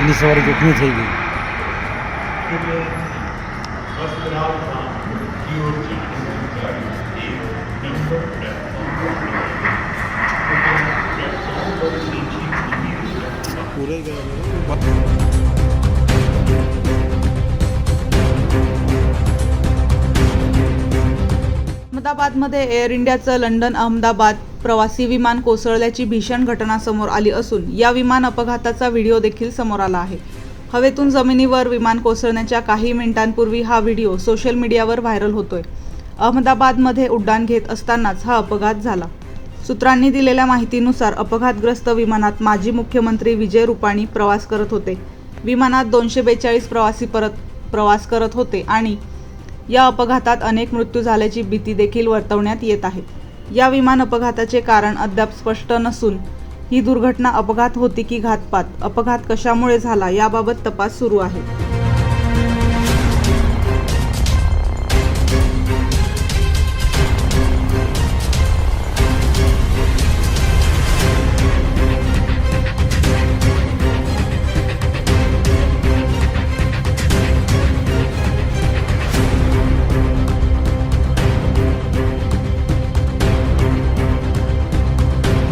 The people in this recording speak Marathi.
परली सवारी जोखमी થઈ ગઈ। पूरे अहमदाबादमध्ये एअर इंडियाचं लंडन अहमदाबाद प्रवासी विमान कोसळल्याची भीषण घटना समोर आली असून या विमान अपघाताचा व्हिडिओ देखील समोर आला आहे। हवेतून जमिनीवर विमान कोसळण्याच्या काही मिनिटांपूर्वी हा व्हिडिओ सोशल मीडियावर व्हायरल होतोय। अहमदाबादमध्ये उड्डाण घेत असतानाच हा अपघात झाला। सूत्रांनी दिलेल्या माहितीनुसार अपघातग्रस्त विमानात माजी मुख्यमंत्री विजय रुपाणी प्रवास करत होते। विमानात 242 प्रवासी प्रवास करत होते आणि या अपघातात अनेक मृत्यू झाल्याची भीती देखील वर्तवण्यात येत आहे। या विमान अपघाताचे कारण अद्याप स्पष्ट नसून ही दुर्घटना अपघात होती की घातपात, अपघात कशामुळे झाला याबाबत तपास सुरू आहे।